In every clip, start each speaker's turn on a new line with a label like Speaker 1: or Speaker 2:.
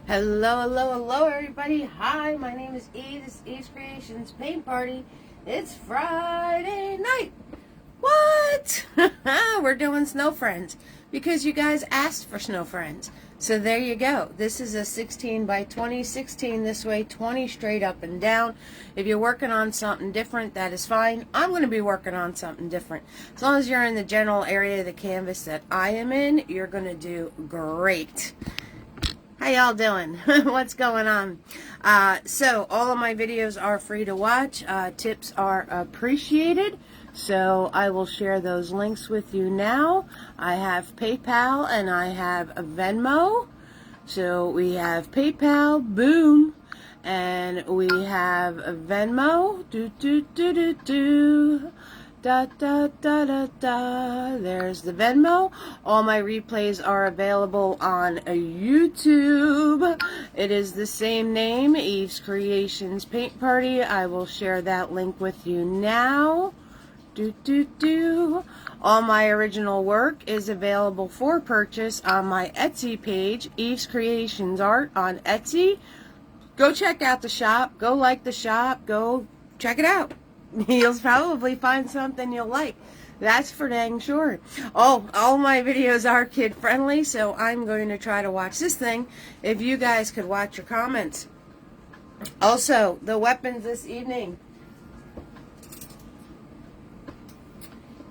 Speaker 1: Hello, hello, hello, everybody. Hi, my name is Eve. This is Eve's Creations Paint Party. It's Friday night. What? We're doing Snow Friends because you guys asked for Snow Friends. So there you go. This is a 16 by 20, 16 this way, 20 straight up and down. If you're working on something different, that is fine. I'm going to be working on something different. As long as you're in the general area of the canvas that I am in, you're going to do great. How y'all doing? What's going on? So all of my videos are free to watch. Tips are appreciated. So I will share those links with you now. I have PayPal and I have a Venmo. So we have PayPal, boom, and we have a Venmo, da da da da da. There's the Venmo. All my replays are available on YouTube. It is the same name, Eve's Creations Paint Party. I will share that link with you now. All my original work is available for purchase on my Etsy page, Eve's Creations Art on Etsy. Go check out the shop. Go like the shop. Go check it out. You'll probably find something you'll like. That's for dang sure. Oh, all my videos are kid friendly, so I'm going to try to watch this thing. If you guys could watch your comments. Also, the weapons this evening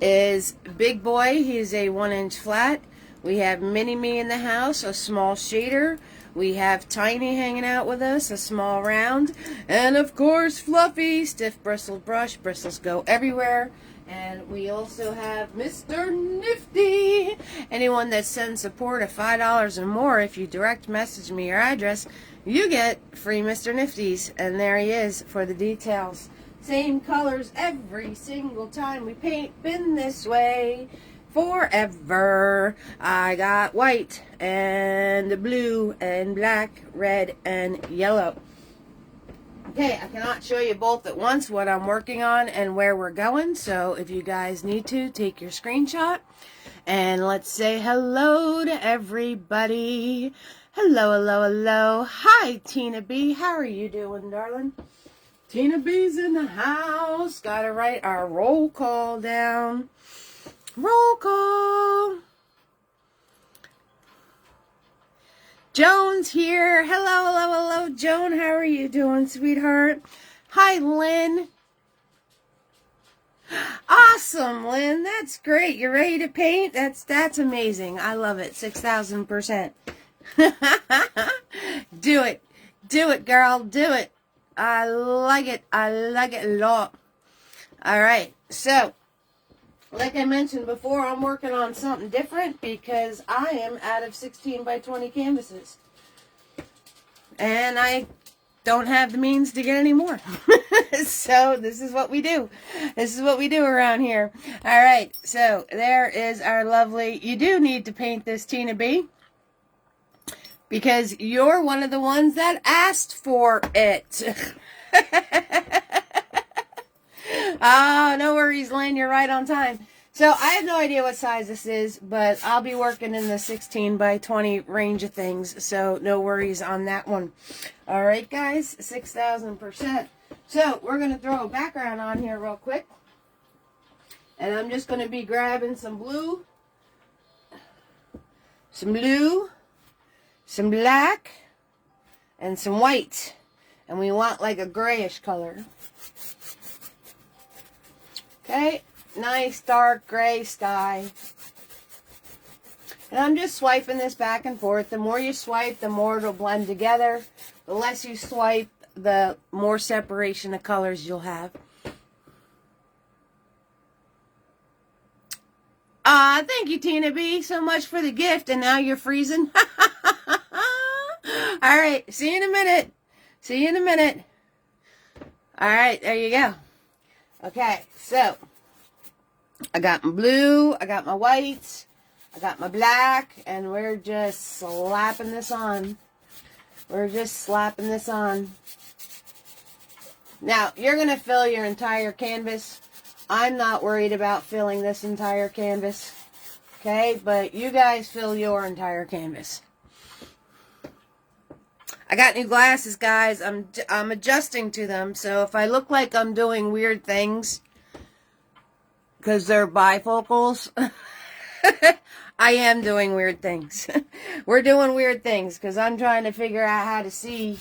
Speaker 1: is Big Boy. He's a 1-inch flat. We have Mini Me in the house, a small shader. We have Tiny hanging out with us, a small round. And of course, Fluffy, stiff bristled brush. Bristles go everywhere. And we also have Mr. Nifty. Anyone that sends support of $5 or more, if you direct message me your address, you get free Mr. Nifties. And there he is for the details. Same colors every single time we paint. Been this way forever. I got white and blue and black, red and yellow. Okay, I cannot show you both at once what I'm working on and where we're going. So if you guys need to, take your screenshot. And let's say hello to everybody. Hello, hello, hello. Hi, Tina B. How are you doing, darling? Tina B's in the house. Gotta write our roll call down. Roll call. Joan's here. Hello, hello, hello, Joan. How are you doing, sweetheart? Hi, Lynn. Awesome, Lynn. That's great. You're ready to paint? That's amazing. I love it. 6,000%. Do it. Do it, girl. Do it. I like it. I like it a lot. All right. So, like I mentioned before, I'm working on something different because I am out of 16 by 20 canvases. And I don't have the means to get any more. So this is what we do. This is what we do around here. All right. So there is our lovely, you do need to paint this, Tina B, because you're one of the ones that asked for it. Oh, no worries, Lynn. You're right on time. So I have no idea what size this is, but I'll be working in the 16 by 20 range of things. So no worries on that one. All right, guys, 6,000%. So we're going to throw a background on here real quick. And I'm just going to be grabbing some blue, some black, and some white. And we want like a grayish color. Okay, nice dark gray sky. And I'm just swiping this back and forth. The more you swipe, the more it'll blend together. The less you swipe, the more separation of colors you'll have. Thank you, Tina B, so much for the gift. And now you're freezing. All right, see you in a minute. See you in a minute. All right, there you go. Okay, so I got my blue, I got my white, I got my black, and we're just slapping this on. We're just slapping this on. Now, you're going to fill your entire canvas. I'm not worried about filling this entire canvas. Okay, but you guys fill your entire canvas. I got new glasses, guys. I'm adjusting to them. So if I look like I'm doing weird things because they're bifocals, I am doing weird things. We're doing weird things because I'm trying to figure out how to see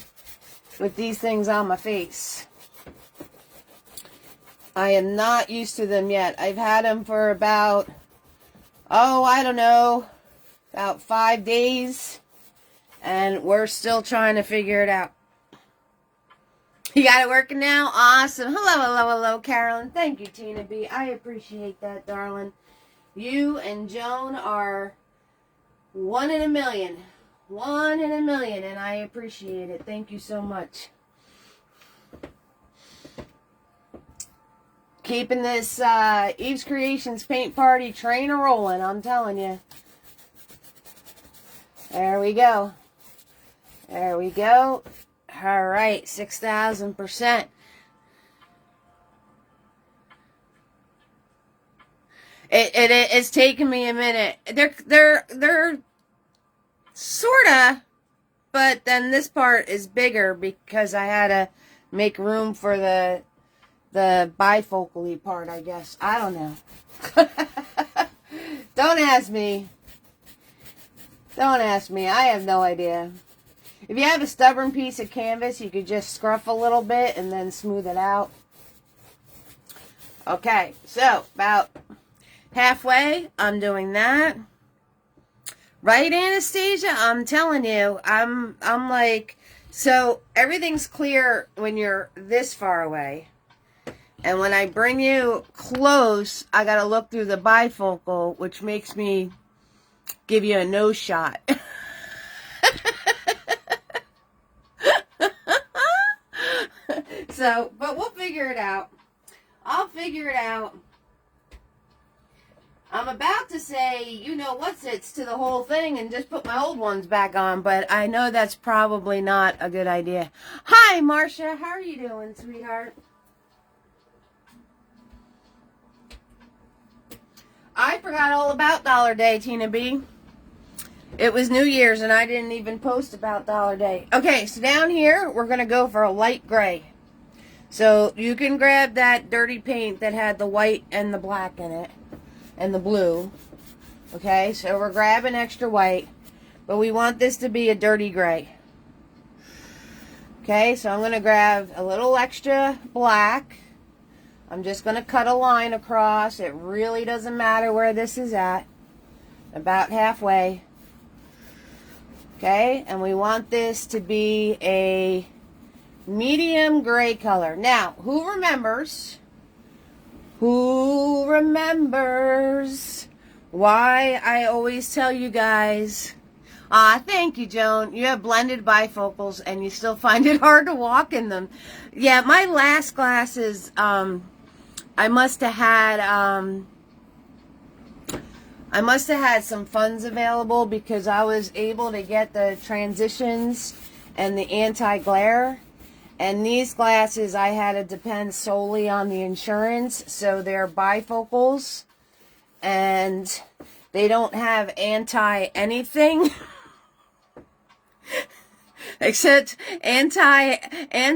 Speaker 1: with these things on my face. I am not used to them yet. I've had them for about, I don't know, about 5 days. And we're still trying to figure it out. You got it working now? Awesome. Hello, Carolyn. Thank you, Tina B. I appreciate that, darling. You and Joan are 1 in a million. 1 in a million, and I appreciate it. Thank you so much. Keeping this Eve's Creations paint party train a-rolling, I'm telling you. There we go. There we go. All right, 6,000%. It's taken me a minute. They're sorta, but then this part is bigger because I had to make room for the bifocally part, I guess. I don't know. Don't ask me. Don't ask me. I have no idea. If you have a stubborn piece of canvas, you could just scruff a little bit and then smooth it out. Okay, so about halfway, I'm doing that. Right, Anastasia? I'm telling you, I'm like, so everything's clear when you're this far away. And when I bring you close, I got to look through the bifocal, which makes me give you a nose shot. So, but we'll figure it out. I'll figure it out. I'm about to say, you know what's it's to the whole thing and just put my old ones back on, but I know that's probably not a good idea. Hi, Marcia. How are you doing, sweetheart? I forgot all about Dollar Day, Tina B. It was New Year's and I didn't even post about Dollar Day. Okay, so down here, we're going to go for a light gray. So you can grab that dirty paint that had the white and the black in it. And the blue. Okay, so we're grabbing extra white. But we want this to be a dirty gray. Okay, so I'm going to grab a little extra black. I'm just going to cut a line across. It really doesn't matter where this is at. About halfway. Okay, and we want this to be a medium gray color. Now, who remembers why I always tell you guys, thank you, Joan, you have blended bifocals and you still find it hard to walk in them. Yeah, my last glasses, I must have had some funds available because I was able to get the transitions and the anti-glare. And these glasses, I had to depend solely on the insurance. So they're bifocals. And they don't have anti-anything. Except anti-having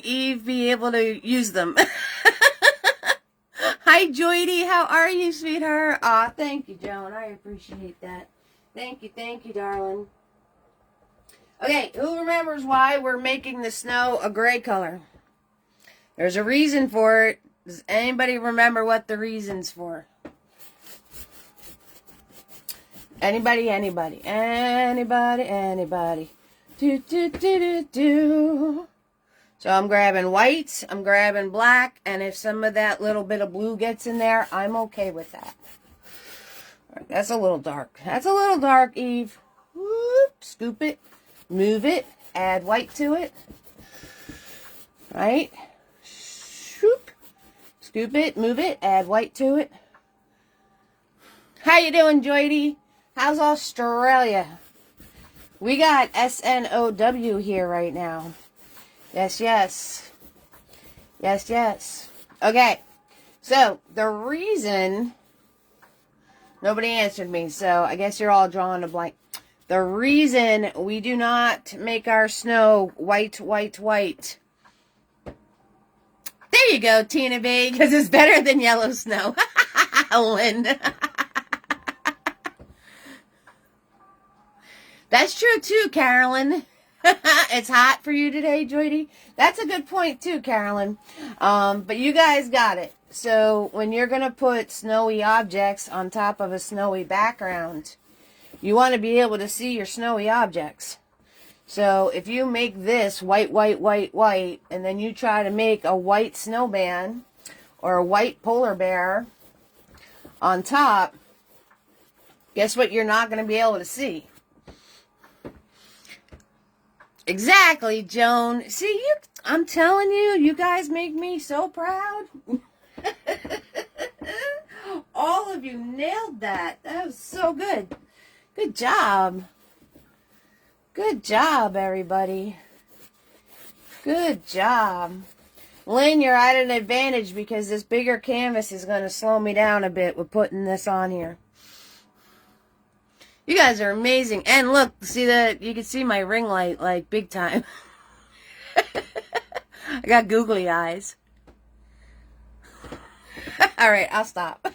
Speaker 1: Eve be able to use them. Hi, Joydy. How are you, sweetheart? Aw, thank you, Joan. I appreciate that. Thank you, darling. Okay, who remembers why we're making the snow a gray color? There's a reason for it. Does anybody remember what the reason's for? Anybody? Do. So I'm grabbing white, I'm grabbing black, and if some of that little bit of blue gets in there, I'm okay with that. All right, that's a little dark. That's a little dark, Eve. Whoop, scoop it. Move it, add white to it, right? Shoop. Scoop it, move it, add white to it. How you doing, Joydy? How's Australia? We got SNOW here right now. Yes. Okay, so the reason, nobody answered me, so I guess you're all drawing a blank. The reason we do not make our snow white, white, white. There you go, Tina B, because it's better than yellow snow. Lynn. That's true too, Carolyn. It's hot for you today, Joydy. That's a good point too, Carolyn. But you guys got it. So when you're going to put snowy objects on top of a snowy background, you want to be able to see your snowy objects. So if you make this white, white, white, white, and then you try to make a white snowman or a white polar bear on top, guess what you're not going to be able to see? Exactly, Joan. See, I'm telling you, you guys make me so proud. All of you nailed that. That was so good. Good job. Good job, everybody. Good job. Lynn, you're at an advantage because this bigger canvas is going to slow me down a bit with putting this on here. You guys are amazing. And look, see that? You can see my ring light, like, big time. I got googly eyes. All right, I'll stop.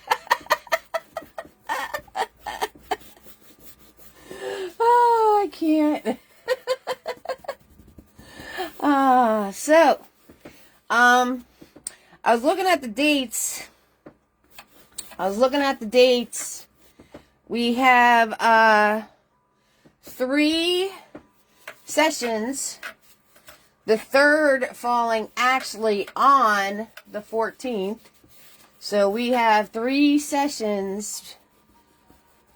Speaker 1: Oh, I can't. I was looking at the dates. We have 3 sessions. The third falling actually on the 14th. So we have 3 sessions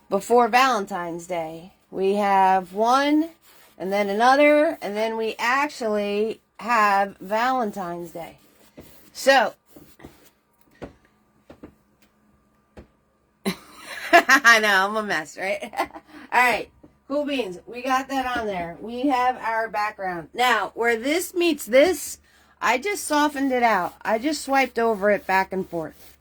Speaker 1: before Valentine's Day. We have one, and then another, and then we actually have Valentine's Day. So, I know, I'm a mess, right? Alright, cool beans. We got that on there. We have our background. Now, where this meets this, I just softened it out. I just swiped over it back and forth.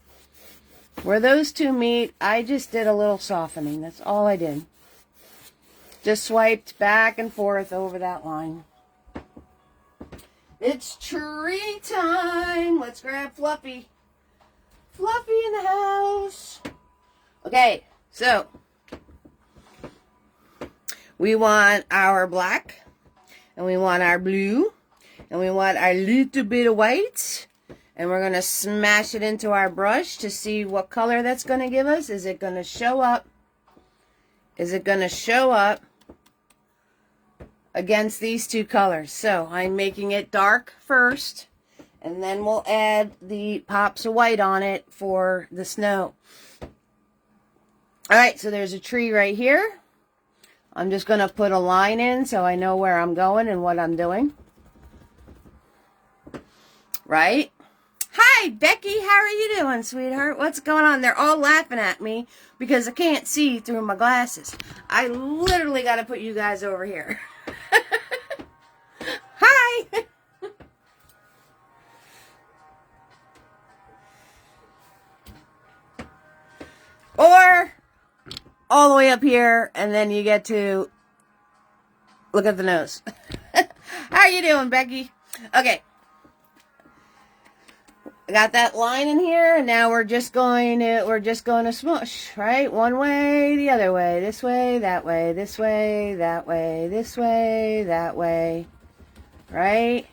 Speaker 1: Where those two meet, I just did a little softening. That's all I did. Just swiped back and forth over that line. It's tree time. Let's grab Fluffy. Fluffy in the house. Okay, so we want our black, and we want our blue, and we want our little bit of white, and we're going to smash it into our brush to see what color that's going to give us. Is it going to show up? Is it going to show up against these two colors? So I'm making it dark first, and then we'll add the pops of white on it for the snow. Alright, so there's a tree right here. I'm just going to put a line in so I know where I'm going and what I'm doing. Right? Hi, Becky. How are you doing, sweetheart? What's going on? They're all laughing at me because I can't see through my glasses. I literally got to put you guys over here. Hi. Or all the way up here, and then you get to look at the nose. How are you doing, Becky? Okay. I got that line in here, and now we're just going to smush, right? One way, the other way, this way, that way, this way, that way, this way, that way, right?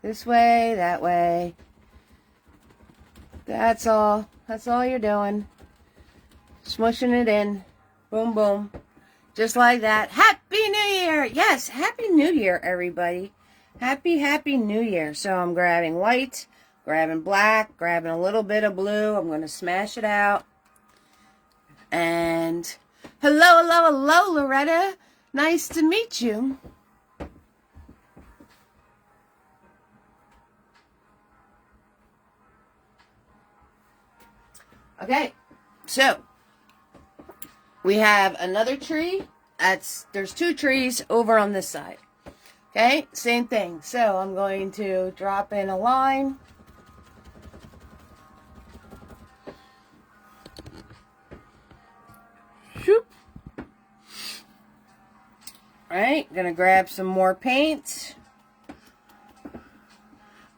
Speaker 1: This way, that way. That's all. That's all you're doing. Smushing it in. Boom, boom. Just like that. Happy New Year! Yes, Happy New Year, everybody. Happy New Year. So I'm grabbing white, grabbing black, grabbing a little bit of blue. I'm going to smash it out. And hello, Loretta. Nice to meet you. Okay, so we have another tree. There's 2 trees over on this side. Okay, same thing. So I'm going to drop in a line. Shoop. Right, gonna grab some more paint.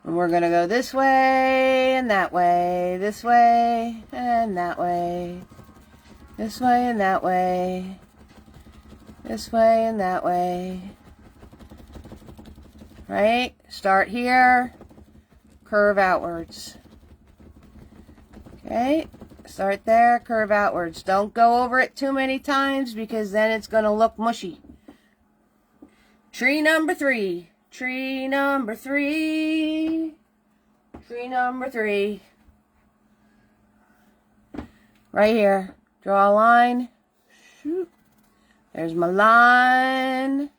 Speaker 1: And we're gonna go this way and that way, this way and that way, this way and that way, this way and that way. Right, start here, curve outwards. Okay, start there, curve outwards. Don't go over it too many times because then it's gonna look mushy. Tree number 3. Tree number 3. Tree number 3. Right here. Draw a line. Shoot. There's my line.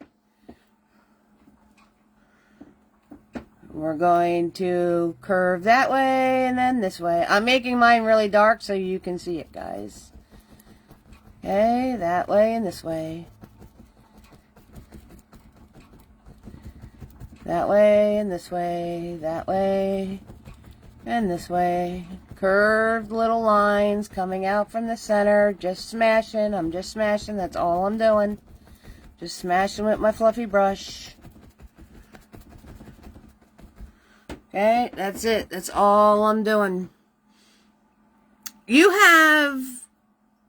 Speaker 1: We're going to curve that way and then this way. I'm making mine really dark so you can see it, guys. Okay, that way and this way. That way and this way, that way and this way. Curved little lines coming out from the center. Just smashing. I'm just smashing. That's all I'm doing. Just smashing with my fluffy brush. Okay, that's it. That's all I'm doing. You have...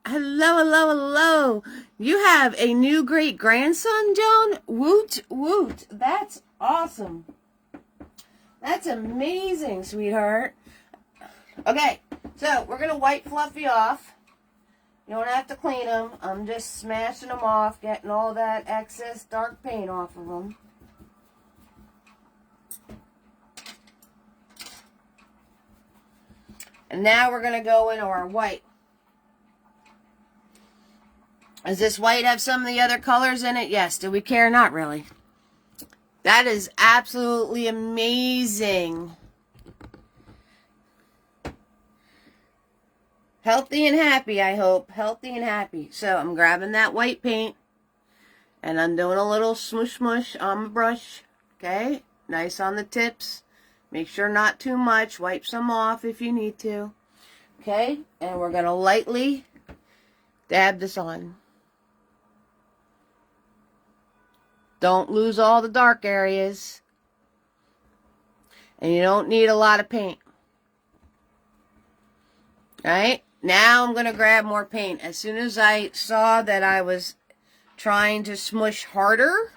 Speaker 1: Hello, hello, hello. You have a new great-grandson, Joan? Woot, woot. That's awesome. That's amazing, sweetheart. Okay, so we're going to wipe Fluffy off. You don't have to clean him. I'm just smashing him off, getting all that excess dark paint off of him. And now we're going to go into our white. Does this white have some of the other colors in it? Yes. Do we care? Not really. That is absolutely amazing. Healthy and happy, I hope. Healthy and happy. So I'm grabbing that white paint. And I'm doing a little smoosh smoosh on my brush. Okay? Nice on the tips. Make sure not too much. Wipe some off if you need to. Okay? And we're going to lightly dab this on. Don't lose all the dark areas. And you don't need a lot of paint. Alright? Now I'm going to grab more paint. As soon as I saw that I was trying to smush harder,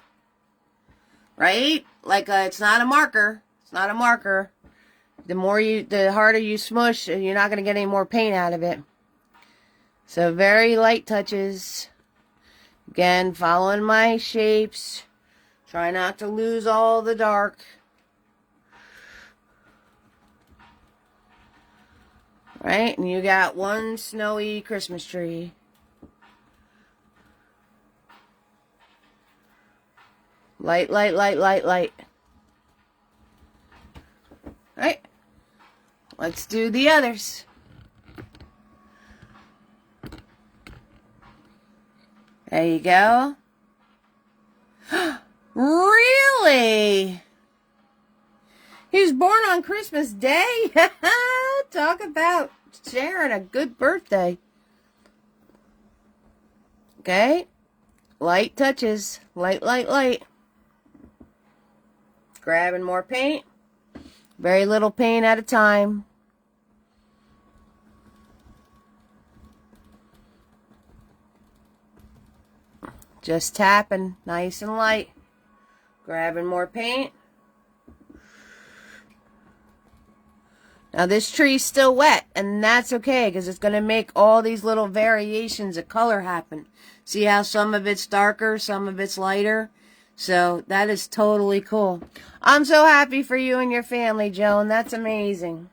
Speaker 1: right? Like it's not a marker. It's not a marker. The harder you smush, you're not going to get any more paint out of it. So very light touches. Again, following my shapes. Try not to lose all the dark. Right? And you got one snowy Christmas tree. Light, light, light, light, light. Right? Let's do the others. There you go. Really? He was born on Christmas Day? Talk about sharing a good birthday. Okay. Light touches. Light, light, light. Grabbing more paint. Very little paint at a time. Just tapping, nice and light. Grabbing more paint. Now this tree's still wet, and that's okay, because it's going to make all these little variations of color happen. See how some of it's darker, some of it's lighter? So that is totally cool. I'm so happy for you and your family, Joan. That's amazing.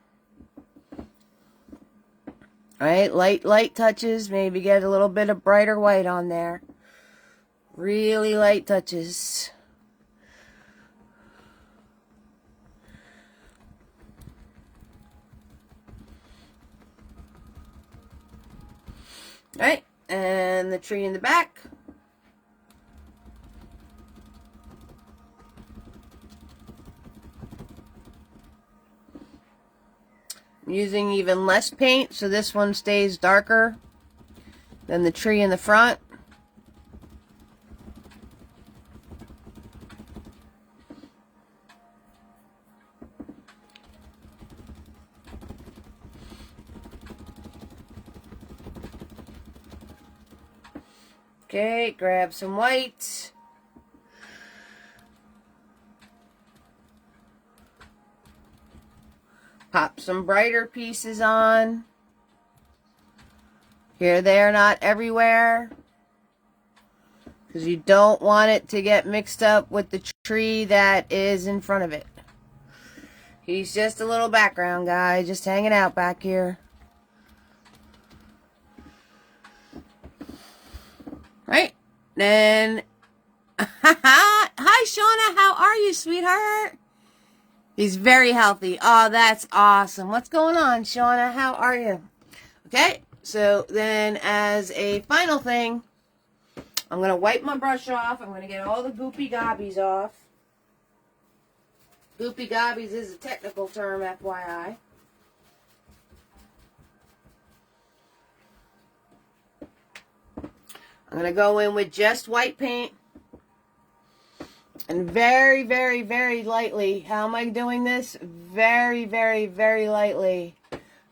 Speaker 1: Alright, light touches. Maybe get a little bit of brighter white on there. Really light touches. Alright, and the tree in the back. I'm using even less paint, so this one stays darker than the tree in the front. Okay, grab some white. Pop some brighter pieces on. Here, there, not everywhere. Because you don't want it to get mixed up with the tree that is in front of it. He's just a little background guy, just hanging out back here. Right? Then, hi Shauna, how are you, sweetheart? He's very healthy. Oh, that's awesome. What's going on, Shauna? How are you? Okay, so then as a final thing, I'm going to wipe my brush off. I'm going to get all the goopy gobbies off. Goopy gobbies is a technical term, FYI. I'm going to go in with just white paint. And very, very, very lightly, how am I doing this? Very, very, very lightly.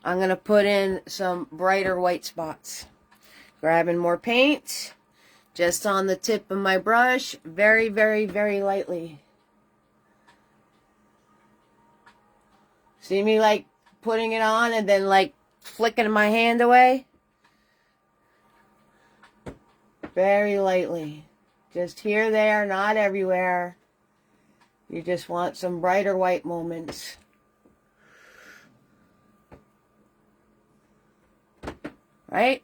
Speaker 1: I'm going to put in some brighter white spots. Grabbing more paint. Just on the tip of my brush, very, very, very lightly. See me like putting it on and then like flicking my hand away? Very lightly. Just here, there, not everywhere. You just want some brighter white moments. Right?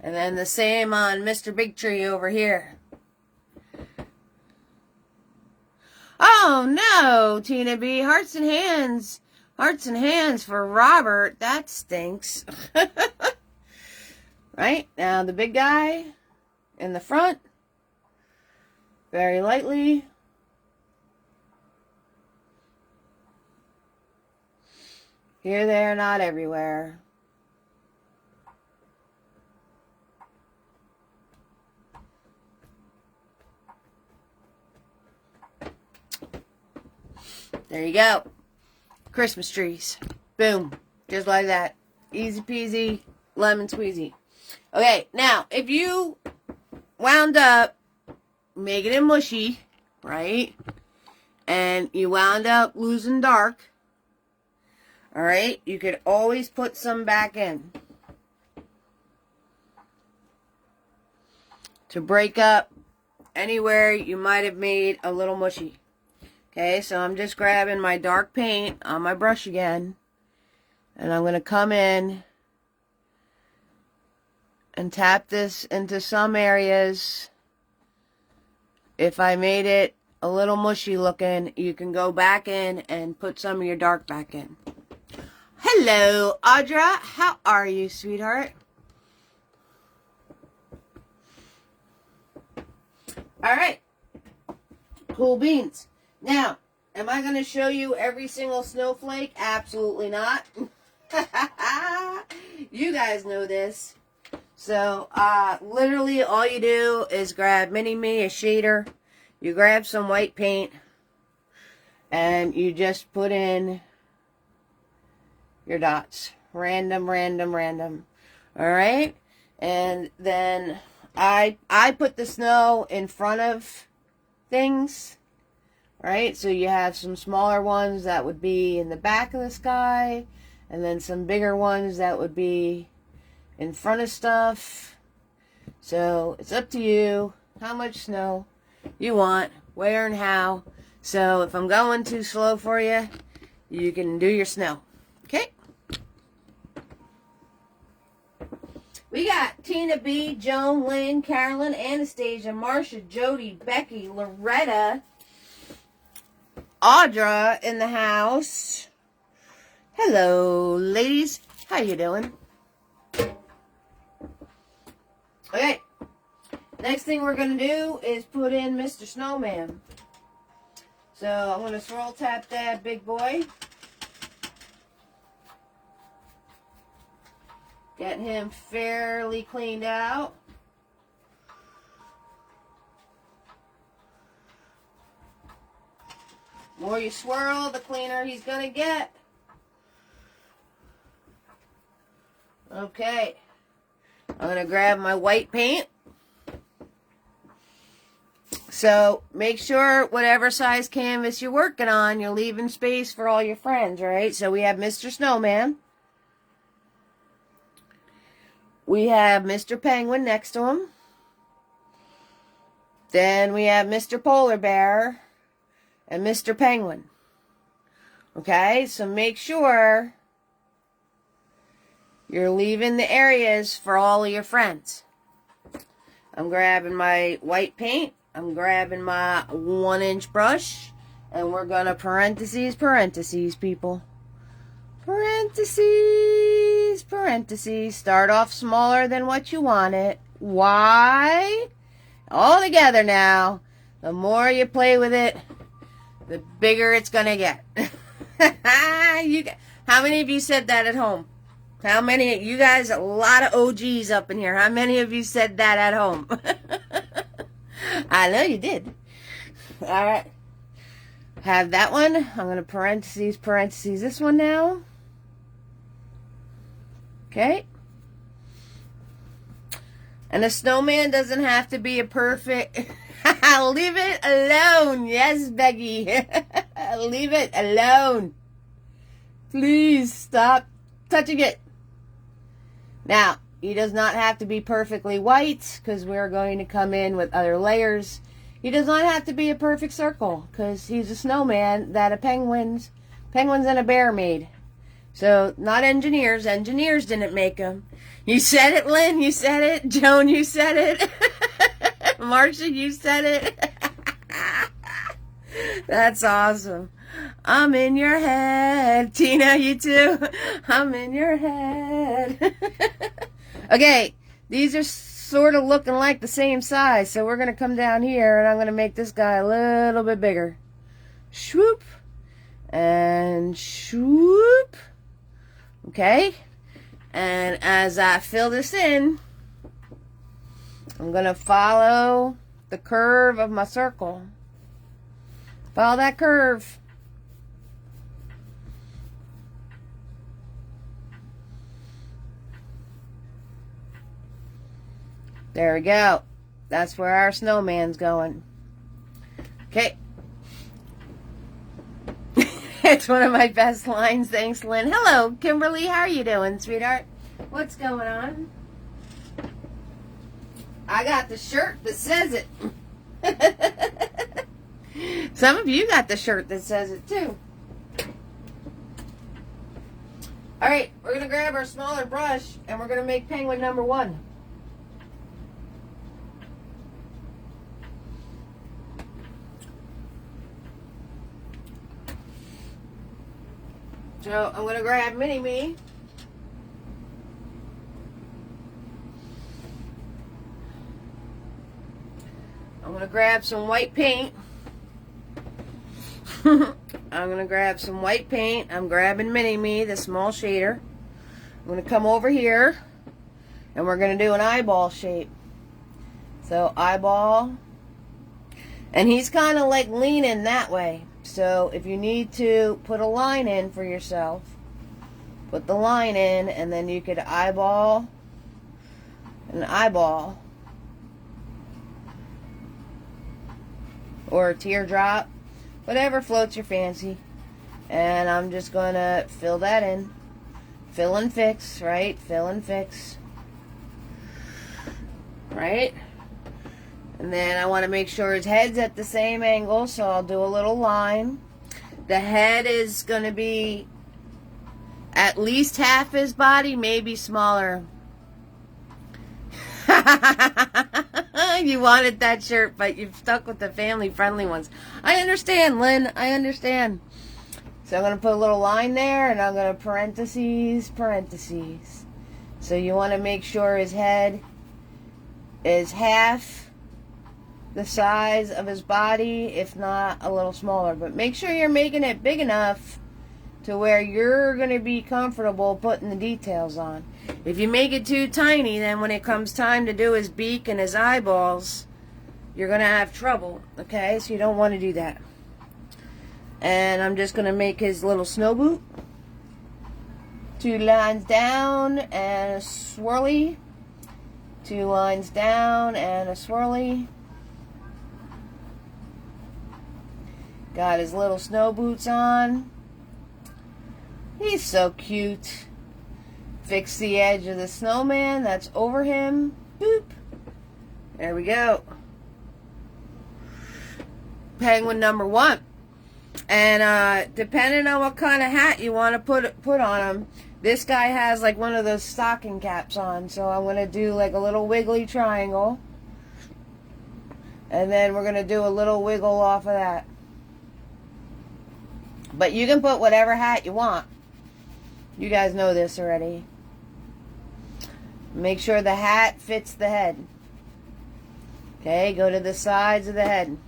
Speaker 1: And then the same on Mr. Big Tree over here. Oh no, Tina B. Hearts and hands. Hearts and hands for Robert. That stinks. Right? Now the big guy in the front. Very lightly. Here, there, not everywhere. There you go. Christmas trees. Boom. Just like that. Easy peasy, lemon squeezy. Okay, now, if you wound up making it mushy, right? And you wound up losing dark, alright? You could always put some back in to break up anywhere you might have made a little mushy. Okay, so I'm just grabbing my dark paint on my brush again. And I'm going to come in and tap this into some areas. If I made it a little mushy looking, you can go back in and put some of your dark back in. Hello, Audra. How are you, sweetheart? All right. Cool beans. Now, am I going to show you every single snowflake? Absolutely not. You guys know this. So, literally all you do is grab Mini-Me, a shader. You grab some white paint. And you just put in your dots. Random, random, random. Alright? And then I put the snow in front of things. Right, so you have some smaller ones that would be in the back of the sky, and then some bigger ones that would be in front of stuff. So it's up to you how much snow you want, where and how. So if I'm going too slow for you, you can do your snow. Okay? We got Tina B, Joan, Lynn, Carolyn, Anastasia, Marsha, Jody, Becky, Loretta, Audra in the house. Hello, ladies. How you doing? Okay. Next thing we're going to do is put in Mr. Snowman. So I'm going to swirl tap that big boy. Get him fairly cleaned out. The more you swirl, the cleaner he's going to get. Okay. I'm going to grab my white paint. So make sure whatever size canvas you're working on, you're leaving space for all your friends, right? So we have Mr. Snowman. We have Mr. Penguin next to him. Then we have Mr. Polar Bear and Mr. Penguin. Okay, so make sure you're leaving the areas for all of your friends. I'm grabbing my white paint. I'm grabbing my 1-inch brush. And we're going to parentheses, people. Parentheses, parentheses. Start off smaller than what you want it. Why? All together now. The more you play with it, the bigger it's going to get. How many of you said that at home? How many? You guys, a lot of OGs up in here. How many of you said that at home? I know you did. All right. Have that one. I'm going to parentheses this one now. Okay. And a snowman doesn't have to be a perfect... Leave it alone. Yes, Becky. Leave it alone. Please stop touching it. Now, he does not have to be perfectly white because we're going to come in with other layers. He does not have to be a perfect circle because he's a snowman that penguins and a bear made. So, not engineers. Engineers didn't make him. You said it, Lynn. You said it. Joan, you said it. Marcia, you said it. That's awesome. I'm in your head. Tina, you too. I'm in your head. Okay, these are sort of looking like the same size, so we're going to come down here, and I'm going to make this guy a little bit bigger. Swoop. And swoop. Okay. And as I fill this in, I'm going to follow the curve of my circle. Follow that curve. There we go. That's where our snowman's going. Okay. It's one of my best lines. Thanks, Lynn. Hello, Kimberly. How are you doing, sweetheart? What's going on? I got the shirt that says it. Some of you got the shirt that says it, too. All right, we're going to grab our smaller brush, and we're going to make penguin number 1. So I'm going to grab Mini-Me. I'm going to grab some white paint. I'm going to grab some white paint. I'm grabbing Mini-Me, the small shader. I'm going to come over here, and we're going to do an eyeball shape. So eyeball. And he's kind of like leaning that way. So if you need to put a line in for yourself, put the line in, and then you could eyeball an eyeball. Or a teardrop. Whatever floats your fancy. And I'm just going to fill that in. Fill and fix, right? Fill and fix. Right? And then I want to make sure his head's at the same angle, so I'll do a little line. The head is going to be at least half his body, maybe smaller. You wanted that shirt, but you've stuck with the family-friendly ones. I understand, Lynn. I understand. So I'm going to put a little line there, and I'm going to parentheses. So you want to make sure his head is half the size of his body, if not a little smaller. But make sure you're making it big enough to where you're going to be comfortable putting the details on. If you make it too tiny, then when it comes time to do his beak and his eyeballs, you're going to have trouble, okay? So you don't want to do that. And I'm just going to make his little snow boot. 2 lines down and a swirly. 2 lines down and a swirly. Got his little snow boots on. He's so cute. Fix the edge of the snowman that's over him. Boop. There we go. Penguin number 1. And depending on what kind of hat you want to put on him, this guy has like one of those stocking caps on. So I'm going to do like a little wiggly triangle. And then we're going to do a little wiggle off of that. But you can put whatever hat you want. You guys know this already. Make sure the hat fits the head. Okay, go to the sides of the head.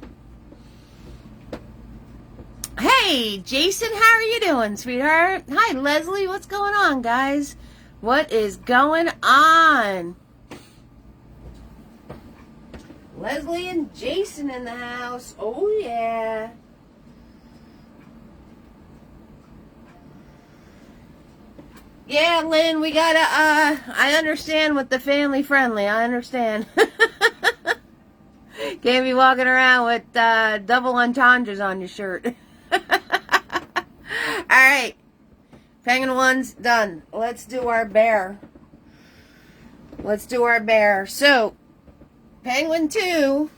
Speaker 1: Hey, Jason, how are you doing, sweetheart? Hi, Leslie. What's going on, guys? What is going on? Leslie and Jason in the house. Oh, yeah. Yeah, Lynn, we gotta, I understand with the family friendly. I understand. Can't be walking around with double entendres on your shirt. Alright. Penguin 1's done. Let's do our bear. Let's do our bear. So, Penguin 2,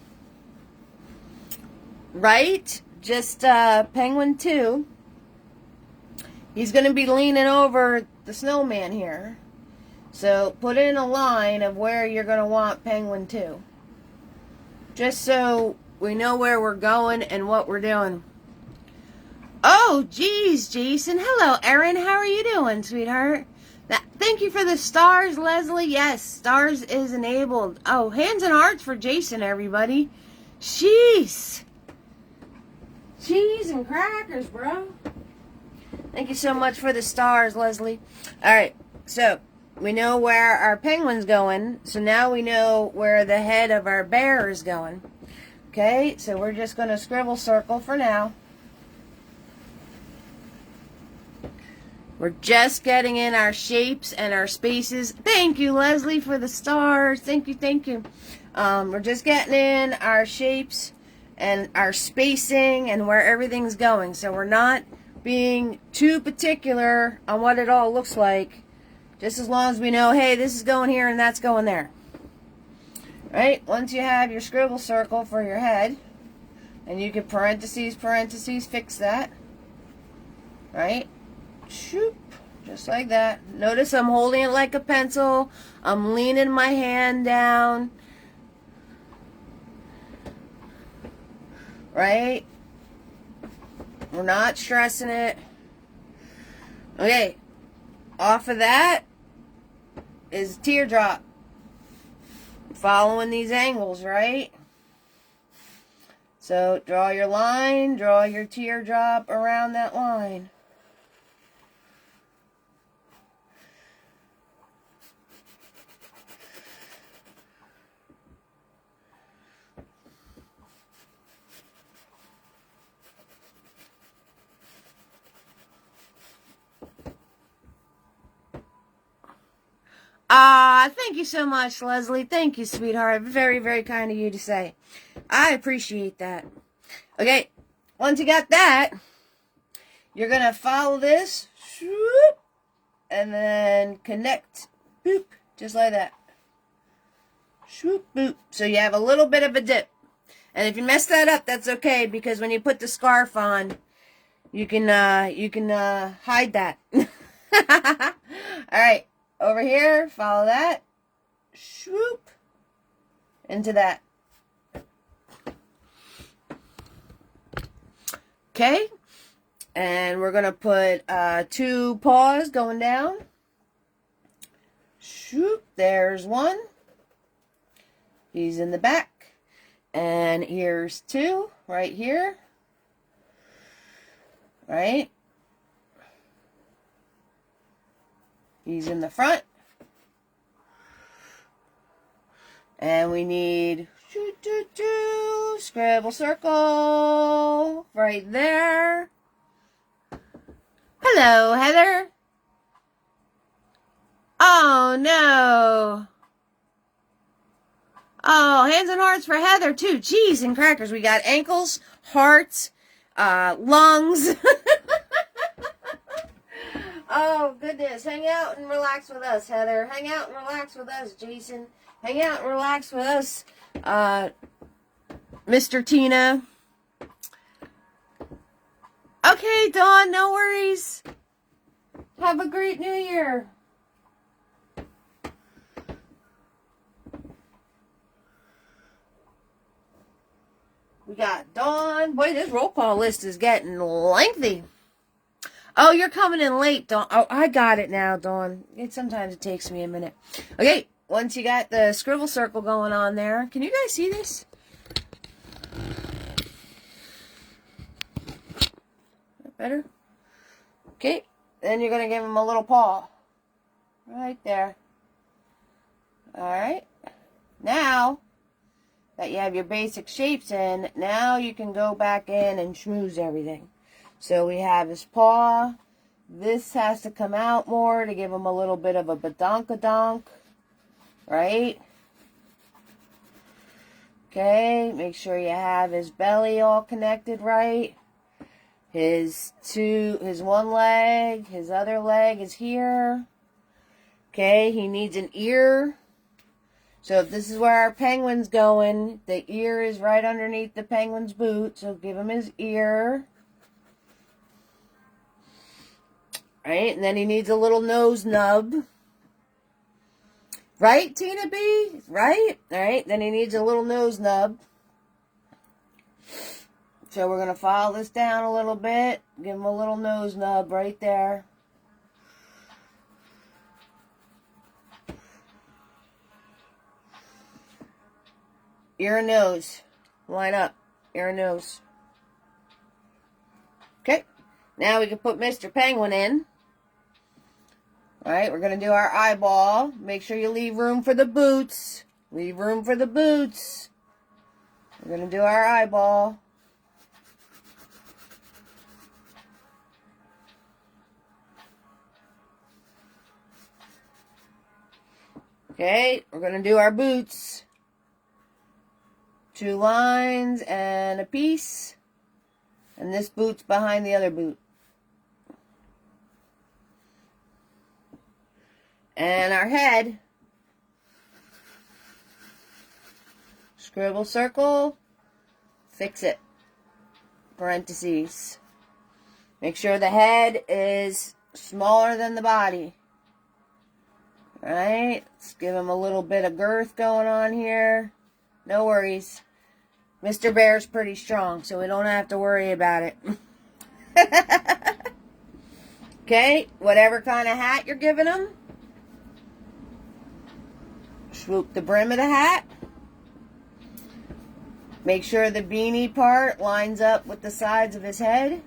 Speaker 1: right? Just Penguin 2. He's going to be leaning over the snowman here. So, put in a line of where you're going to want Penguin 2. Just so we know where we're going and what we're doing. Oh, geez, Jason. Hello, Erin. How are you doing, sweetheart? Thank you for the stars, Leslie. Yes, stars is enabled. Oh, hands and hearts for Jason, everybody. Jeez. Cheese and crackers, bro. Thank you so much for the stars, Leslie. All right, so we know where our penguin's going. So now we know where the head of our bear is going. Okay, so we're just going to scribble circle for now. We're just getting in our shapes and our spaces. Thank you, Leslie, for the stars. Thank you, thank you. We're just getting in our shapes and our spacing and where everything's going. So we're not being too particular on what it all looks like. Just as long as we know, hey, this is going here and that's going there. Right? Once you have your scribble circle for your head, and you can parentheses, fix that. Right? Shoop, just like that. Notice I'm holding it like a pencil. I'm leaning my hand down. Right? We're not stressing it. Okay. Off of that is teardrop. Following these angles, right? So draw your line, draw your teardrop around that line. Thank you so much, Leslie. Thank you, sweetheart. Very, very kind of you to say. I appreciate that. Okay, once you got that, you're going to follow this, swoop, and then connect, boop, just like that. Swoop, boop. So you have a little bit of a dip. And if you mess that up, that's okay, because when you put the scarf on, you can hide that. All right. Over here, follow that, swoop, into that. Okay, and we're going to put 2 paws going down. Swoop, there's 1. He's in the back. And here's 2 right here. Right? He's in the front. And we need scribble circle right there. Hello, Heather. Oh, no. Oh, hands and hearts for Heather, too. Cheese and crackers. We got ankles, hearts, lungs. Oh, goodness. Hang out and relax with us, Heather. Hang out and relax with us, Jason. Hang out and relax with us, Mr. Tina. Okay, Dawn, no worries. Have a great New Year. We got Dawn. Boy, this roll call list is getting lengthy. Oh, you're coming in late, Dawn. Oh, I got it now, Dawn. Sometimes it takes me a minute. Okay, once you got the scribble circle going on there, can you guys see this? Better? Okay, then you're going to give him a little paw. Right there. Alright. Now that you have your basic shapes in, now you can go back in and schmooze everything. So we have his paw. This has to come out more to give him a little bit of a badonkadonk. Right? Okay, make sure you have his belly all connected right. His one leg, his other leg is here. Okay, he needs an ear. So if this is where our penguin's going, the ear is right underneath the penguin's boot. So give him his ear. Right, and then he needs a little nose nub. Right, Tina B? Right? Alright, then he needs a little nose nub. So we're going to follow this down a little bit. Give him a little nose nub right there. Ear and nose. Line up. Ear and nose. Okay. Now we can put Mr. Penguin in. Alright, we're going to do our eyeball. Make sure you leave room for the boots. Leave room for the boots. We're going to do our eyeball. Okay, we're going to do our boots. 2 lines and a piece. And this boot's behind the other boot. And our head. Scribble circle. Fix it. Parentheses. Make sure the head is smaller than the body. Alright, let's give him a little bit of girth going on here. No worries. Mr. Bear's pretty strong, so we don't have to worry about it. Okay, whatever kind of hat you're giving him. Swoop the brim of the hat. Make sure the beanie part lines up with the sides of his head.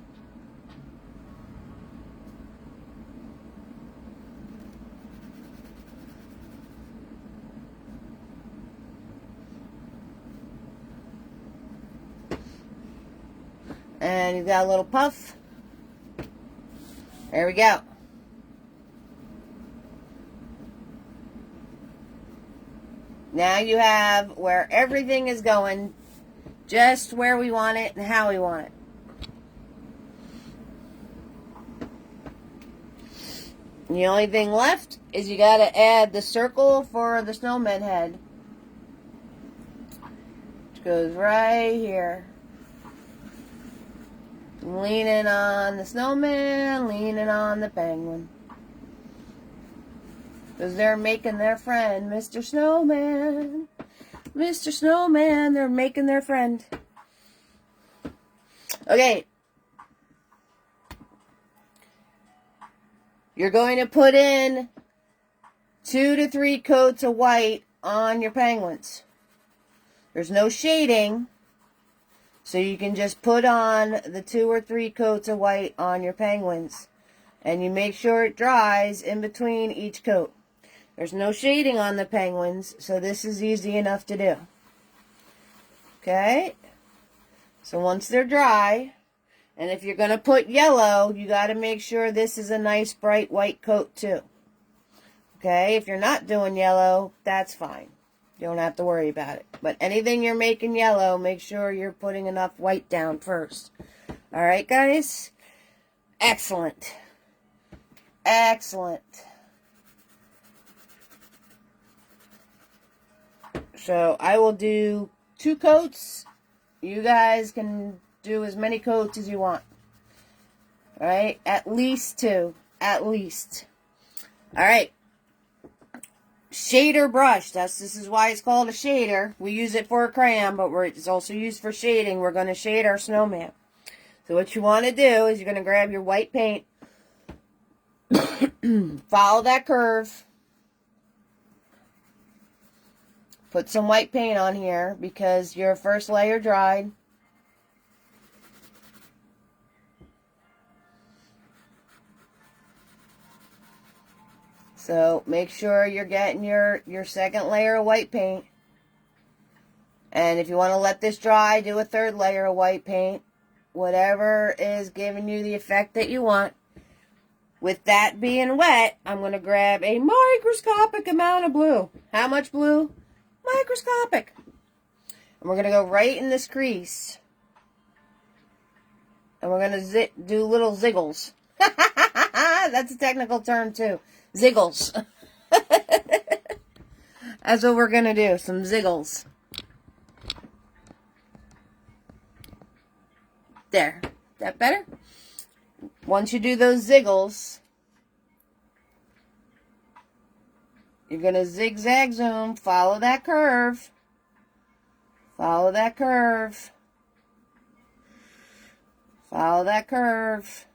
Speaker 1: And you've got a little puff. There we go. Now you have where everything is going, just where we want it and how we want it. And the only thing left is you got to add the circle for the snowman head. Which goes right here. Leaning on the snowman, leaning on the penguin. Because they're making their friend, Mr. Snowman. Mr. Snowman, they're making their friend. Okay. You're going to put in 2 to 3 coats of white on your penguins. There's no shading. So you can just put on the 2 or 3 coats of white on your penguins. And you make sure it dries in between each coat. There's no shading on the penguins, so this is easy enough to do. Okay? So once they're dry, and if you're going to put yellow, you got to make sure this is a nice bright white coat too. Okay? If you're not doing yellow, that's fine. You don't have to worry about it. But anything you're making yellow, make sure you're putting enough white down first. All right, guys? Excellent. Excellent. So I will do 2 coats. You guys can do as many coats as you want. All right? At least 2. At least. All right. Shader brush. This is why it's called a shader. We use it for a crayon, but it's also used for shading. We're going to shade our snowman. So what you want to do is you're going to grab your white paint. Follow that curve. Put some white paint on here because your first layer dried. So make sure you're getting your second layer of white paint. And if you want to let this dry, do a 3rd layer of white paint. Whatever is giving you the effect that you want. With that being wet, I'm going to grab a microscopic amount of blue. How much blue? Microscopic. And we're going to go right in this crease. And we're going to do little ziggles. That's a technical term too. Ziggles. That's what we're going to do. Some ziggles. There. That better? Once you do those ziggles, you're going to zigzag zoom. Follow that curve. Follow that curve. Follow that curve.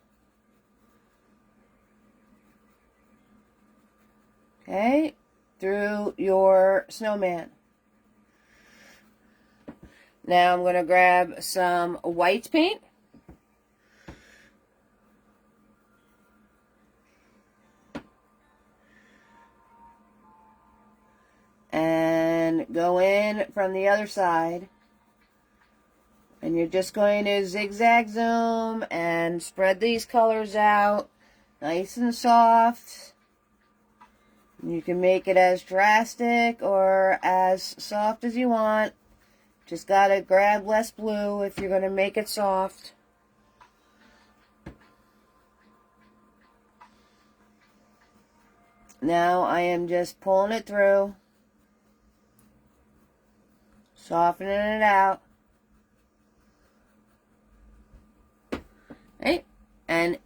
Speaker 1: Okay, through your snowman. Now I'm going to grab some white paint. And go in from the other side. And you're just going to zigzag zoom and spread these colors out nice and soft. You can make it as drastic or as soft as you want. Just gotta grab less blue if you're gonna make it soft. Now I am just pulling it through, softening it out. Right? And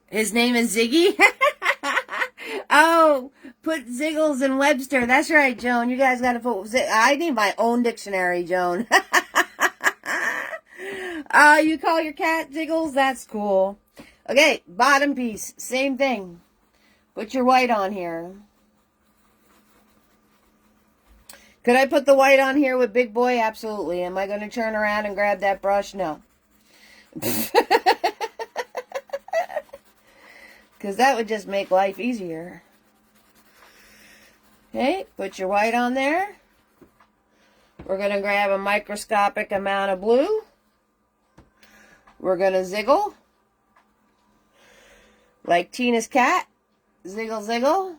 Speaker 1: his name is Ziggy. Oh, put Ziggles in Webster. That's right, Joan. You guys got to put... I need my own dictionary, Joan. You call your cat Ziggles? That's cool. Okay, bottom piece. Same thing. Put your white on here. Could I put the white on here with Big Boy? Absolutely. Am I going to turn around and grab that brush? No. Because that would just make life easier. Okay, put your white on there. We're going to grab a microscopic amount of blue. We're going to ziggle. Like Tina's cat. Ziggle, ziggle.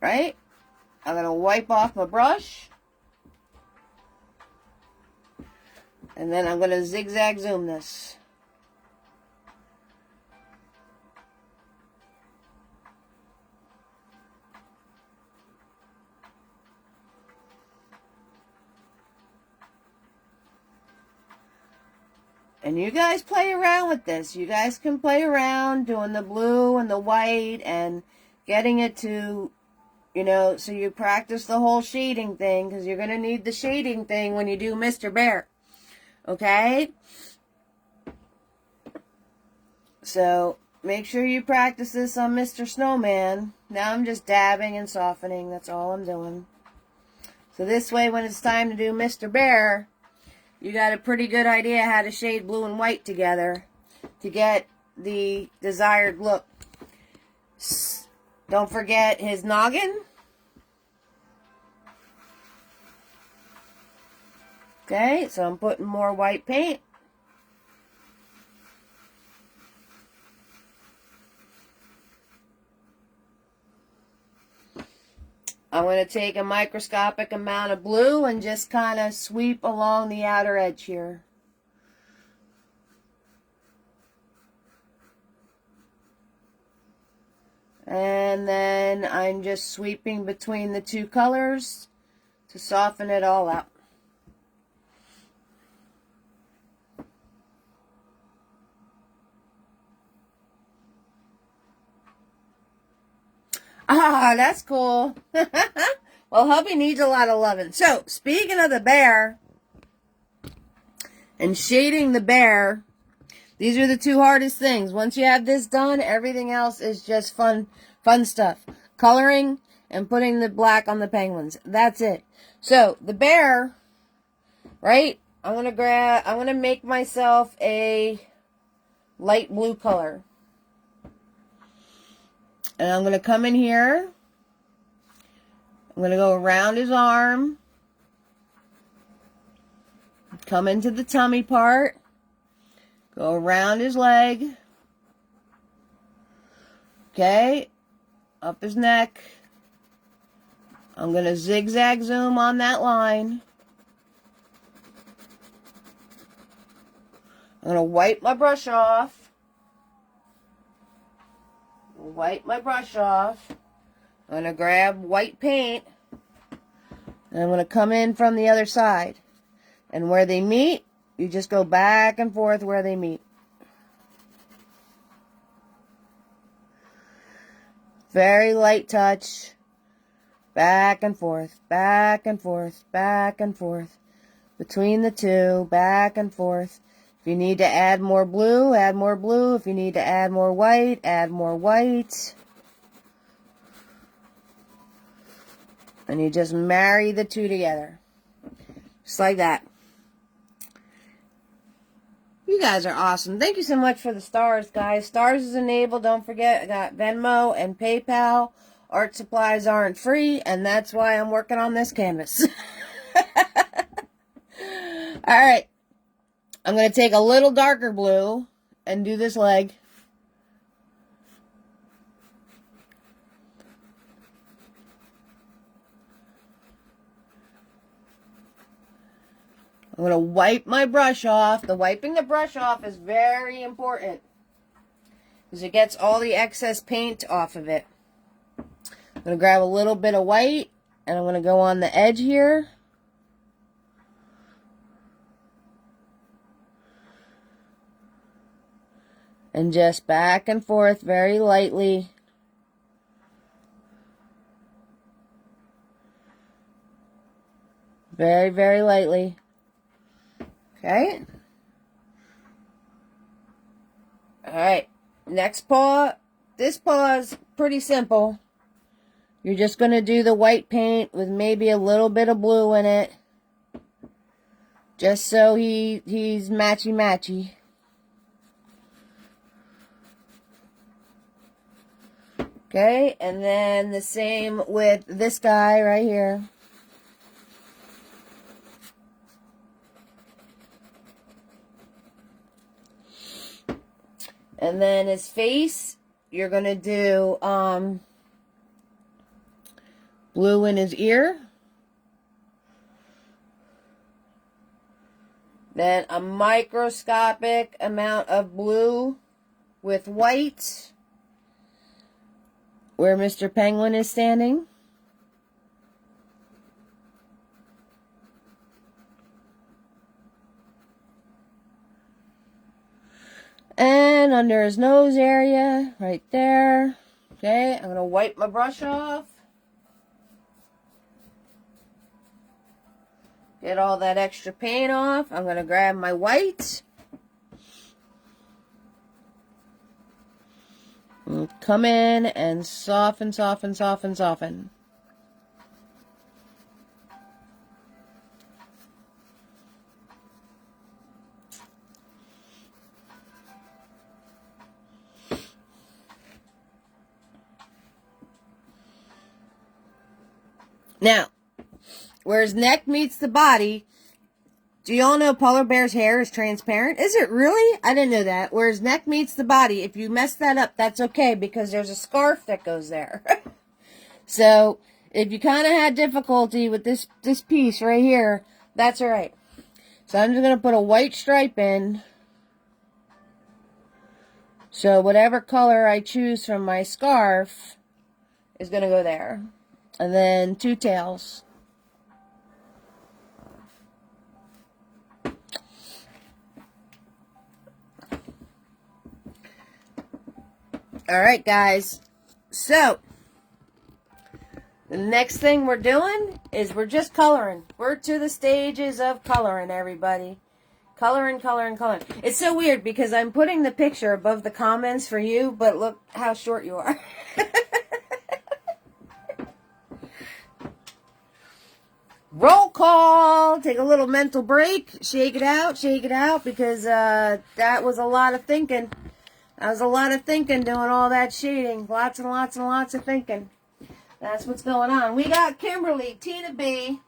Speaker 1: Right? I'm going to wipe off my brush. And then I'm going to zigzag zoom this. And you guys play around with this. You guys can play around doing the blue and the white and getting it to, you know, so you practice the whole shading thing because you're going to need the shading thing when you do Mr. Bear. Okay? So, make sure you practice this on Mr. Snowman. Now I'm just dabbing and softening. That's all I'm doing. So this way, when it's time to do Mr. Bear, you got a pretty good idea how to shade blue and white together to get the desired look. Don't forget his noggin. Okay, so I'm putting more white paint. I'm going to take a microscopic amount of blue and just kind of sweep along the outer edge here. And then I'm just sweeping between the two colors to soften it all out. Ah, that's cool. Well, hubby needs a lot of loving. So, speaking of the bear and shading the bear, these are the two hardest things. Once you have this done, everything else is just fun stuff. Coloring and putting the black on the penguins. That's it. So, the bear, right? I'm going to make myself a light blue color. And I'm going to come in here. I'm going to go around his arm. Come into the tummy part. Go around his leg. Okay. Up his neck. I'm going to zigzag zoom on that line. I'm going to wipe my brush off. Wipe my brush off. I'm going to grab white paint. And I'm going to come in from the other side. And where they meet, you just go back and forth where they meet. Very light touch. Back and forth, back and forth, back and forth. Between the two, back and forth. If you need to add more blue, add more blue. If you need to add more white, add more white. And you just marry the two together. Just like that. You guys are awesome. Thank you so much for the stars, guys. Stars is enabled. Don't forget, I got Venmo and PayPal. Art supplies aren't free, and that's why I'm working on this canvas. Alright. I'm going to take a little darker blue and do this leg. I'm going to wipe my brush off. The wiping the brush off is very important because it gets all the excess paint off of it. I'm going to grab a little bit of white and I'm going to go on the edge here. And just back and forth very lightly. Very, very lightly. Okay. Alright. Next paw. This paw is pretty simple. You're just going to do the white paint with maybe a little bit of blue in it. Just so he's matchy-matchy. Okay, and then the same with this guy right here. And then his face, you're going to do blue in his ear. Then a microscopic amount of blue with white where Mr. Penguin is standing. And under his nose area, right there. Okay, I'm going to wipe my brush off. Get all that extra paint off. I'm going to grab my white. And come in and soften, soften, soften, soften. Now, where his neck meets the body, do you all know polar bear's hair is transparent? Is it really? I didn't know that. Where his neck meets the body, if you mess that up, that's okay because there's a scarf that goes there. So, If you kind of had difficulty with this piece right here, that's all right. So I'm just going to put a white stripe in. So whatever color I choose from my scarf is going to go there. And then 2 tails. Alright, guys. So, the next thing we're doing is we're just coloring. We're to the stages of coloring, everybody. Coloring, coloring, coloring. It's so weird because I'm putting the picture above the comments for you, but look how short you are. Roll call. Take a little mental break. Shake it out, because that was a lot of thinking. That was a lot of thinking doing all that shading. Lots and lots and lots of thinking. That's what's going on. We got Kimberly, Tina B,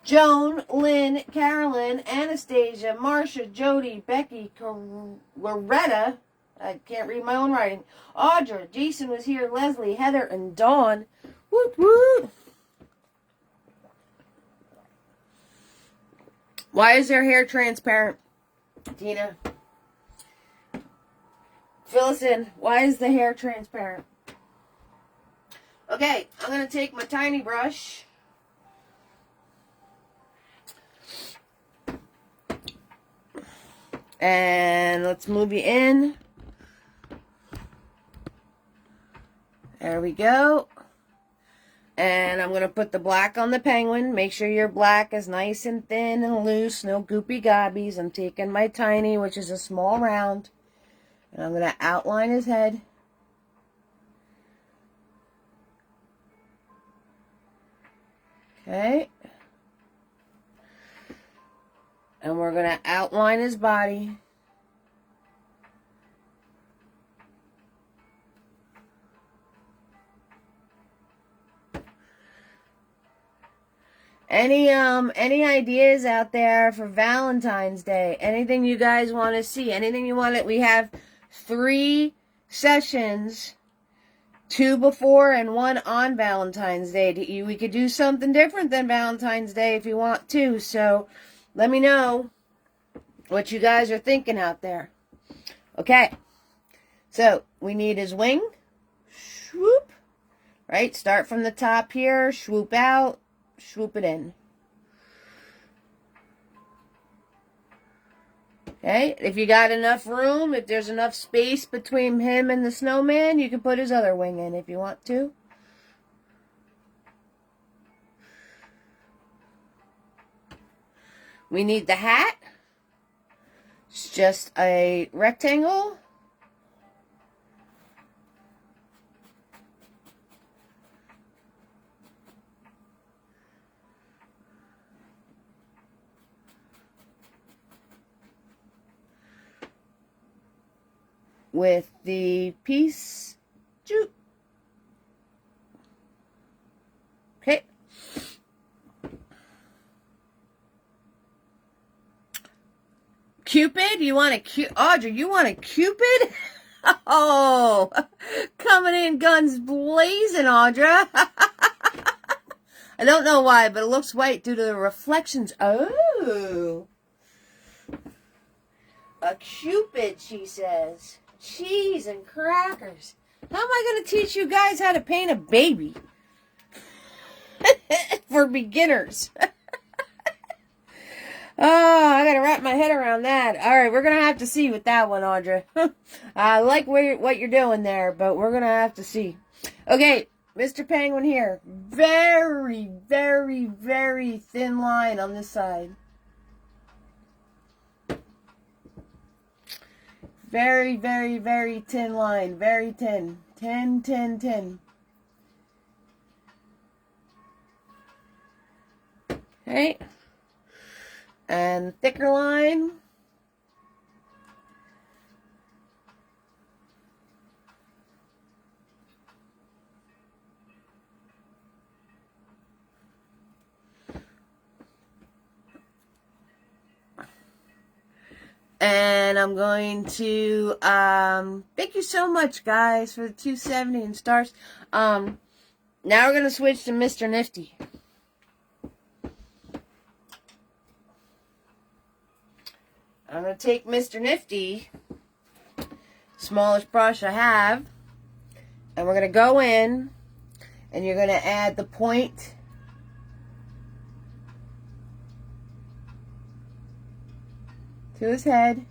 Speaker 1: Joan, Lynn, Carolyn, Anastasia, Marcia, Jody, Becky, Loretta. I can't read my own writing. Audra, Jason was here, Leslie, Heather, and Dawn. Whoop, whoop. Why is their hair transparent, Tina? Fill us in. Why is the hair transparent? Okay, I'm going to take my tiny brush. And let's move you in. There we go. And I'm going to put the black on the penguin. Make sure your black is nice and thin and loose. No goopy gobbies. I'm taking my tiny, which is a small round. And I'm going to outline his head. Okay. And we're going to outline his body. Any ideas out there for Valentine's Day? Anything you guys want to see? Anything you want to... We have 3 sessions, 2 before and 1 on Valentine's Day. We could do something different than Valentine's Day if you want to. So let me know what you guys are thinking out there. Okay. So we need his wing. Swoop. Right? Start from the top here. Swoop out. Swoop it in. Okay, if you got enough room, if there's enough space between him and the snowman, you can put his other wing in if you want to. We need the hat. It's just a rectangle. With the piece, okay. Cupid, you want a Audrey, you want a Cupid? Oh, coming in guns blazing, Audra. I don't know why, but it looks white due to the reflections. Oh, a Cupid, she says. Cheese and crackers. How am I going to teach you guys how to paint a baby? For beginners. Oh, I got to wrap my head around that. All right, we're going to have to see with that one, Audra. I like what you're doing there, but we're going to have to see. Okay, Mr. Penguin here. Very, very, very thin line on this side. Very, very, very thin line. Very thin. Tin. Okay. And thicker line. And I'm going to, thank you so much, guys, for the 270 and stars. Now we're going to switch to Mr. Nifty. I'm going to take Mr. Nifty, smallest brush I have, and we're going to go in, and you're going to add the point to his head.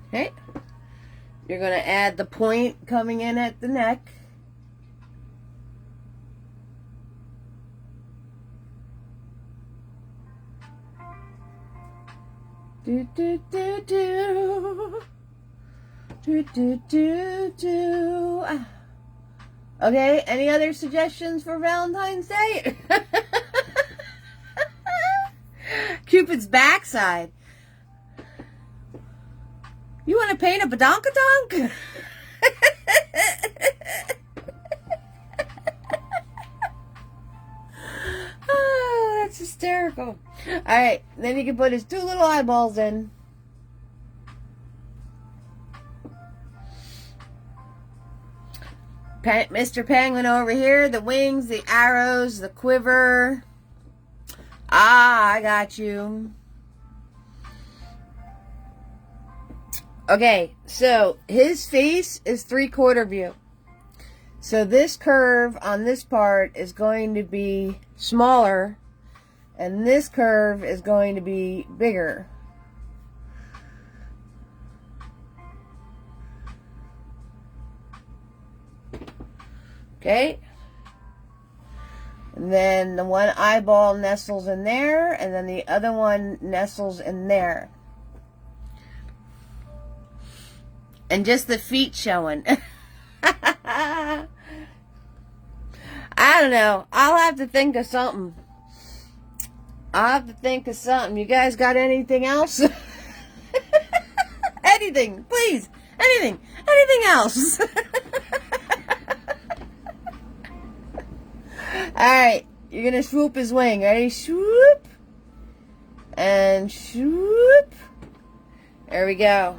Speaker 1: Okay. You're going to add the point coming in at the neck. Do do do do. Do do do do. Okay, any other suggestions for Valentine's Day? Cupid's backside. You want to paint a badonkadonk? Oh, that's hysterical. Alright, then you can put his 2 little eyeballs in. Mr. Penguin over here, the wings, the arrows, the quiver. Ah, I got you. Okay, so his face is 3/4 view. So this curve on this part is going to be smaller, and this curve is going to be bigger. Okay, and then the one eyeball nestles in there, and then the other one nestles in there. And just the feet showing. I don't know. I'll have to think of something. You guys got anything else? Anything, please. Anything else. Alright, you're going to swoop his wing. Ready? Swoop. And swoop. There we go.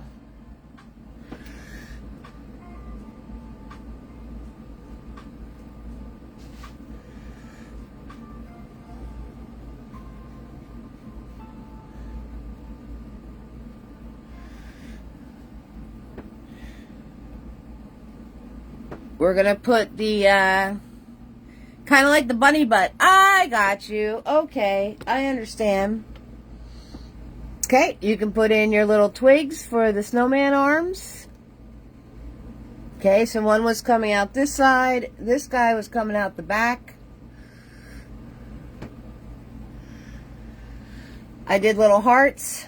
Speaker 1: We're going to put the, kind of like the bunny butt. I got you. Okay, I understand. Okay, you can put in your little twigs for the snowman arms. Okay, so one was coming out this side. This guy was coming out the back. I did little hearts.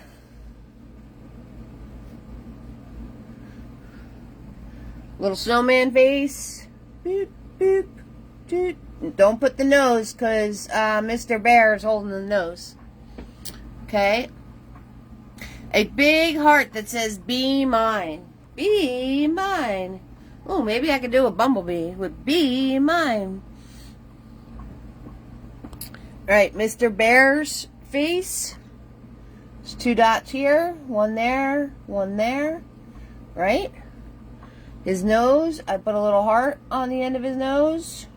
Speaker 1: Little snowman face. Boop, boop, doot. Don't put the nose, because Mr. Bear is holding the nose. Okay. A big heart that says, be mine. Be mine. Oh, maybe I could do a bumblebee with be mine. Alright, Mr. Bear's face. There's 2 dots here. One there. One there. Right? His nose, I put a little heart on the end of his nose.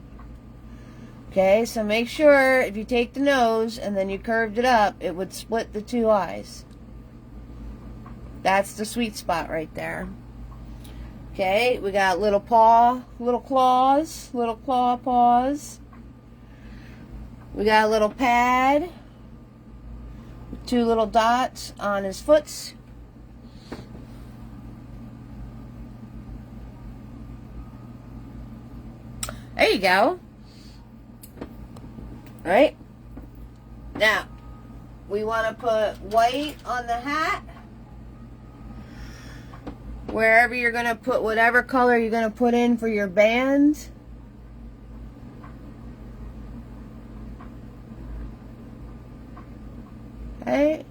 Speaker 1: Okay, so make sure if you take the nose and then you curved it up, it would split the 2 eyes. That's the sweet spot right there. Okay, we got little paw, little claws, little claw paws. We got a little pad. 2 little dots on his foots. There you go. Alright. Now, we want to put white on the hat. Wherever you're going to put whatever color you're going to put in for your band. Okay.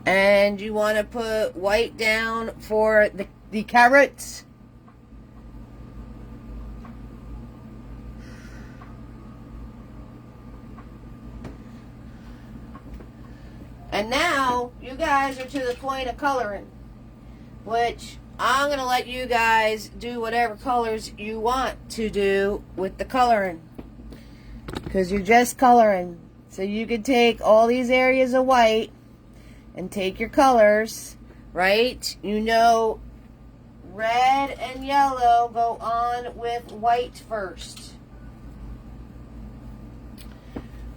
Speaker 1: And you want to put white down for the carrots. And now, you guys are to the point of coloring. which I'm going to let you guys do whatever colors you want to do with the coloring, because you're just coloring. So you could take all these areas of white and take your colors, right? You know, red and yellow go on with white first.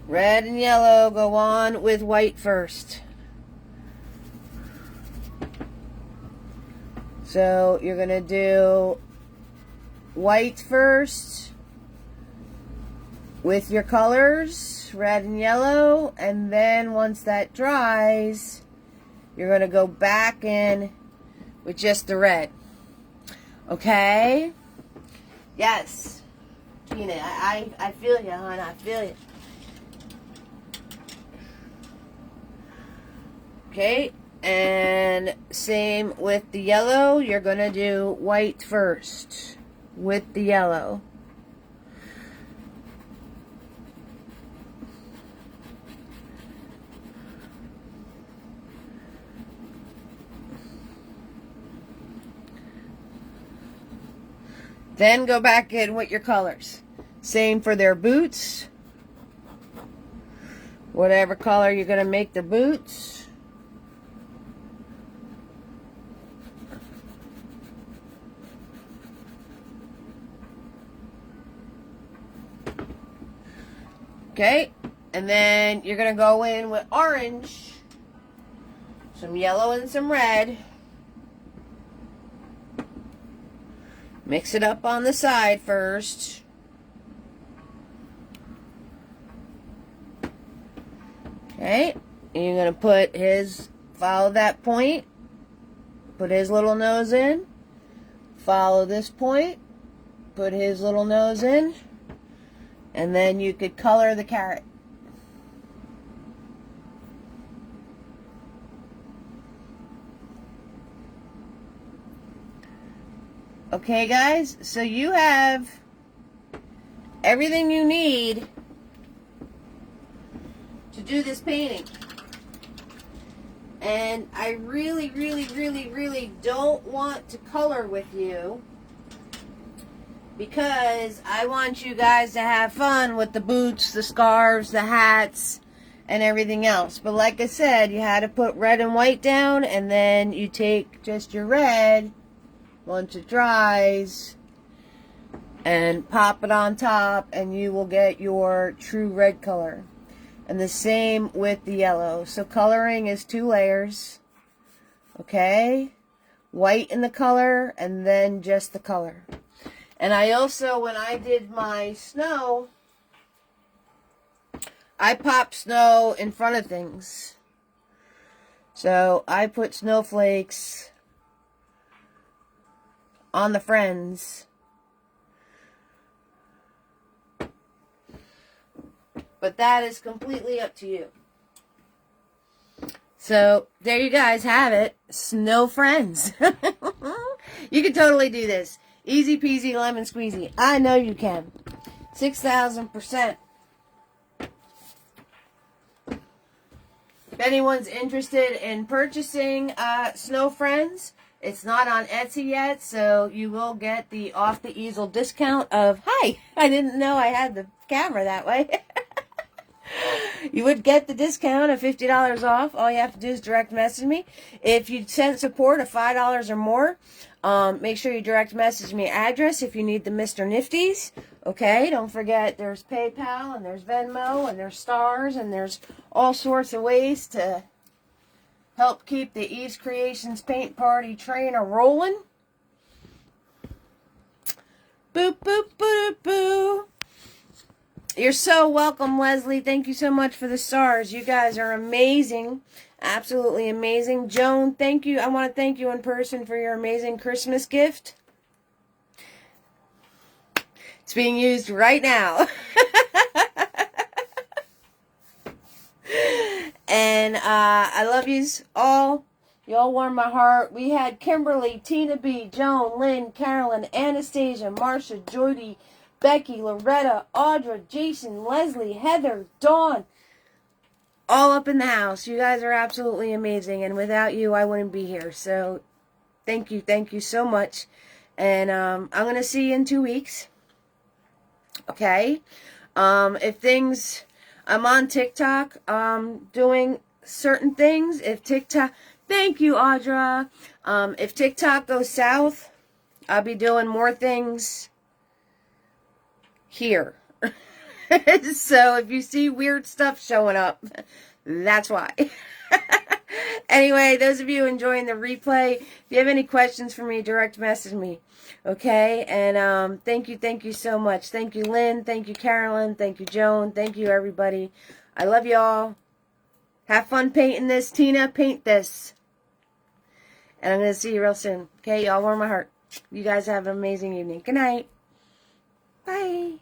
Speaker 1: Red and yellow go on with white first. So you're going to do white first with your colors, red and yellow, and then once that dries, you're going to go back in with just the red. Okay? Yes. Tina, I feel you, hon. I feel you. Okay? And same with the yellow. You're going to do white first with the yellow. Then go back in with your colors. Same for their boots. Whatever color you're going to make the boots. Okay, and then you're going to go in with orange, some yellow and some red. Mix it up on the side first. Okay, and you're going to put his, follow that point, put his little nose in, follow this point, put his little nose in. And then you could color the carrot. Okay, guys, so you have everything you need to do this painting. And I really, really, really, really don't want to color with you, because I want you guys to have fun with the boots, the scarves, the hats, and everything else. But like I said, you had to put red and white down, and then you take just your red once it dries and pop it on top, and you will get your true red color. And the same with the yellow. So coloring is 2 layers. Okay? White in the color, and then just the color. And I also, when I did my snow, I popped snow in front of things. So I put snowflakes on the friends. But that is completely up to you. So there you guys have it. Snow friends. You can totally do this. Easy peasy lemon squeezy. I know you can. 6,000%. If anyone's interested in purchasing Snow Friends, it's not on Etsy yet, so you will get the off the easel discount of, hi, I didn't know I had the camera that way. You would get the discount of $50 off. All you have to do is direct message me. If you send support of $5 or more, make sure you direct message me address if you need the Mr. Nifties. Okay, don't forget there's PayPal and there's Venmo and there's stars and there's all sorts of ways to help keep the Eve's Creations Paint Party train a rolling. Boop, boop, boop, boop. You're so welcome, Leslie. Thank you so much for the stars. You guys are amazing. Absolutely amazing. Joan, thank you. I want to thank you in person for your amazing Christmas gift. It's being used right now. And I love yous all. You all warm my heart. We had Kimberly, Tina B, Joan, Lynn, Carolyn, Anastasia, Marsha, Jody, Becky, Loretta, Audra, Jason, Leslie, Heather, Dawn, all up in the house. You guys are absolutely amazing, and without you, I wouldn't be here. So Thank you so much. And I'm going to see you in 2 weeks. Okay? If things, I'm on TikTok, doing certain things. If TikTok, thank you, Audra. If TikTok goes south, I'll be doing more things here. So if you see weird stuff showing up, that's why. Anyway, those of you enjoying the replay, if you have any questions for me, direct message me. Okay? And thank you so much. Thank you, Lynn. Thank you, Carolyn. Thank you, Joan. Thank you, everybody. I love you all. Have fun painting this. Tina, paint this. And I'm going to see you real soon. Okay? Y'all warm my heart. You guys have an amazing evening. Good night.